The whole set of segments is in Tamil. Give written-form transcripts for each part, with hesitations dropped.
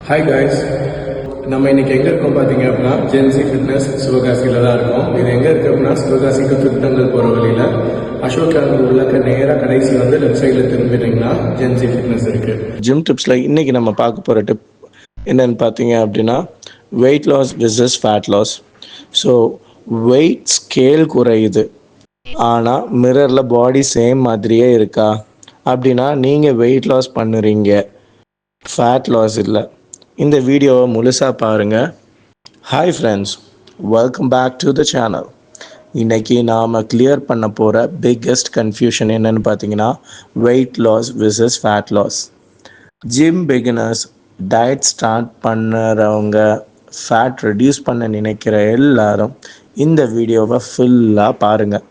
ஹாய் காய்ஸ், நம்ம இன்னைக்கு எங்கே இருக்கோம் பார்த்தீங்க அப்படின்னா ஜென்சி ஃபிட்னஸ் சிவகாசியில் தான் இருக்கோம். இது எங்கே இருக்குது அப்படின்னா சிவகாசிக்கு திருத்தங்கல் போகிற வழியில் அசோக் உள்ளக்க நேராக கடைசி வந்து லெஃப்ட் சைடில் திரும்பிட்டீங்கன்னா ஜென்சி ஃபிட்னஸ் இருக்குது. ஜிம் டிப்ஸில் இன்றைக்கி நம்ம பார்க்க போகிற டிப் என்னென்னு பார்த்தீங்க அப்படின்னா weight loss versus fat loss. So weight scale குறையுது, ஆனால் மிரரில் பாடி சேம் மாதிரியே இருக்கா அப்படின்னா நீங்கள் வெயிட் லாஸ் பண்ணுறீங்க, ஃபேட் லாஸ் இல்லை. இந்த வீடியோவை முழுசாக பாருங்கள். Hi friends, welcome back to the channel. இன்றைக்கி நாம் கிளியர் பண்ண போகிற பிக்கெஸ்ட் கன்ஃபியூஷன் என்னென்னு பார்த்தீங்கன்னா weight loss versus fat loss. Gym beginners, diet start பண்ணுறவங்க, ஃபேட் ரெடியூஸ் பண்ண நினைக்கிற எல்லாரும் இந்த வீடியோவை ஃபுல்லாக பாருங்கள்.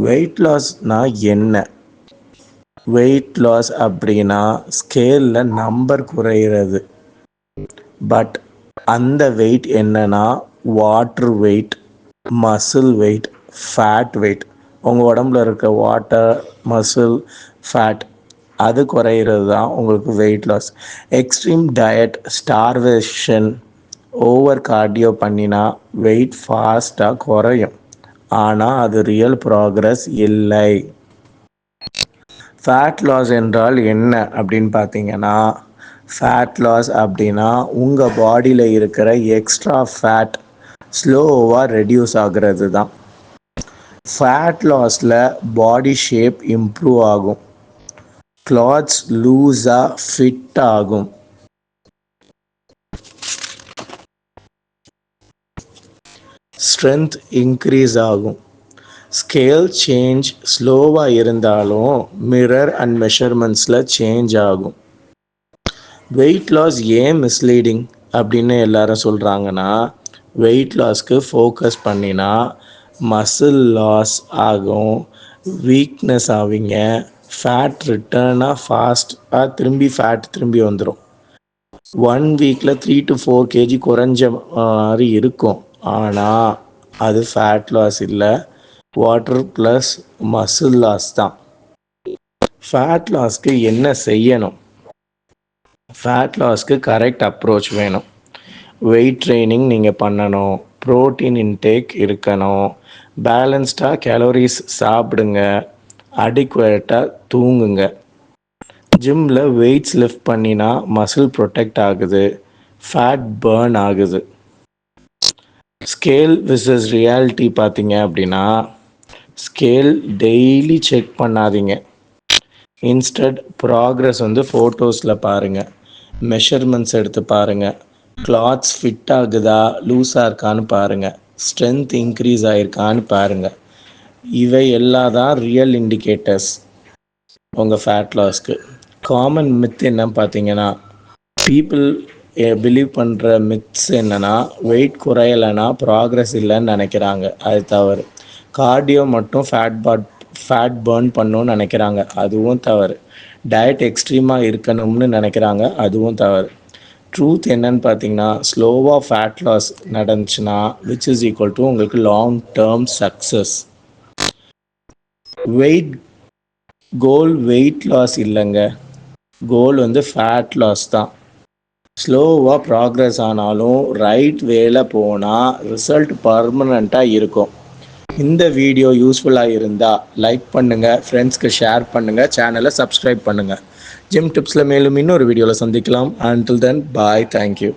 வெயிட் லாஸ்னால் என்ன? வெயிட் லாஸ் அப்படின்னா ஸ்கேலில் நம்பர் குறையிறது. பட் அந்த வெயிட் என்னன்னா water weight, muscle weight, fat weight. உங்கள் உடம்புல இருக்க வாட்டர், மசில், ஃபேட் அது குறையிறது தான் உங்களுக்கு weight loss. Extreme diet, starvation, over cardio பண்ணினா வெயிட் ஃபாஸ்ட்டாக குறையும், ஆனால் அது ரியல் ப்ராக்ரஸ் இல்லை. ஃபேட் லாஸ் என்றால் என்ன அப்படின்னு பார்த்தீங்கன்னா, ஃபேட் லாஸ் அப்படின்னா உங்கள் பாடியில் இருக்கிற எக்ஸ்ட்ரா ஃபேட் ஸ்லோவாக ரெடியூஸ் ஆகிறது தான். ஃபேட் லாஸில் பாடி ஷேப் இம்ப்ரூவ் ஆகும், கிளாத்ஸ் லூஸாக ஃபிட் ஆகும், ஸ்ட்ரென்த் இன்க்ரீஸ் ஆகும். ஸ்கேல் சேஞ்ச் ஸ்லோவாக இருந்தாலும் மிரர் அண்ட் மெஷர்மெண்ட்ஸில் சேஞ்ச் ஆகும். வெயிட் லாஸ் ஏன் மிஸ்லீடிங் அப்படின்னு எல்லாரும் சொல்கிறாங்கன்னா, வெயிட் லாஸ்க்கு ஃபோக்கஸ் பண்ணினா மசில் லாஸ் ஆகும், வீக்னஸ் ஆவீங்க, ஃபேட் ரிட்டர்னாக ஃபாஸ்ட்டாக திரும்பி வந்துடும். 1 வீக்கில் 3 to 4 kg குறைஞ்ச மாதிரி இருக்கும், ஆனால் அது ஃபேட் லாஸ் இல்லை, வாட்டர் ப்ளஸ் மசில் லாஸ் தான். ஃபேட் லாஸ்க்கு என்ன செய்யணும்? ஃபேட் லாஸ்க்கு கரெக்ட் அப்ரோச் வேணும். வெயிட் ட்ரைனிங் நீங்கள் பண்ணணும், ப்ரோட்டீன் இன்டேக் இருக்கணும், பேலன்ஸ்டாக கேலரிஸ் சாப்பிடுங்க, அடிக்குவேட்டாக தூங்குங்க. ஜிம்மில் வெயிட்ஸ் லிஃப்ட் பண்ணினா மசில் ப்ரொடெக்ட் ஆகுது, ஃபேட் பர்ன் ஆகுது. ஸ்கேல் விசஸ் ரியாலிட்டி பார்த்தீங்க அப்படின்னா, ஸ்கேல் டெய்லி செக் பண்ணாதீங்க. இன்ஸ்டட் ப்ராக்ரஸ் வந்து ஃபோட்டோஸில் பாருங்கள், மெஷர்மெண்ட்ஸ் எடுத்து பாருங்கள், கிளாத்ஸ் ஃபிட் ஆகுதா லூஸாக இருக்கான்னு பாருங்கள், ஸ்ட்ரென்த் இன்க்ரீஸ் ஆகிருக்கான்னு பாருங்கள். இவை எல்லாம் தான் ரியல் இண்டிகேட்டர்ஸ் உங்கள் ஃபேட் லாஸ்க்கு. காமன் மித் என்னன்னு பார்த்தீங்கன்னா, பீப்புள் பிலீவ் பண்ணுற மித்ஸ் என்னென்னா, வெயிட் குறையலைன்னா ப்ராக்ரஸ் இல்லைன்னு நினைக்கிறாங்க. அது தவறு. கார்டியோ மட்டும் ஃபேட் பர்ன் பண்ணணும்னு நினைக்கிறாங்க, அதுவும் தவறு. டயட் எக்ஸ்ட்ரீமாக இருக்கணும்னு நினைக்கிறாங்க, அதுவும் தவறு. ட்ரூத் என்னன்னு பார்த்தீங்கன்னா, ஸ்லோவாக ஃபேட் லாஸ் நடந்துச்சுன்னா விச் இஸ் ஈக்குவல் டு உங்களுக்கு long term success. Weight loss இல்லைங்க, கோல் வந்து ஃபேட் லாஸ் தான். ஸ்லோவாக ப்ராக்ரஸ் ஆனாலும் ரைட் வேல போனால் ரிசல்ட் பர்மனண்ட்டாக இருக்கும். இந்த வீடியோ யூஸ்ஃபுல்லாக இருந்தால் லைக் பண்ணுங்கள், ஃப்ரெண்ட்ஸ்க்கு ஷேர் பண்ணுங்கள், சேனலை சப்ஸ்கிரைப் பண்ணுங்கள். ஜிம் டிப்ஸில் மேலும் இன்னொரு வீடியோவில் சந்திக்கலாம். அன்டில் தென் பாய், தேங்க்யூ.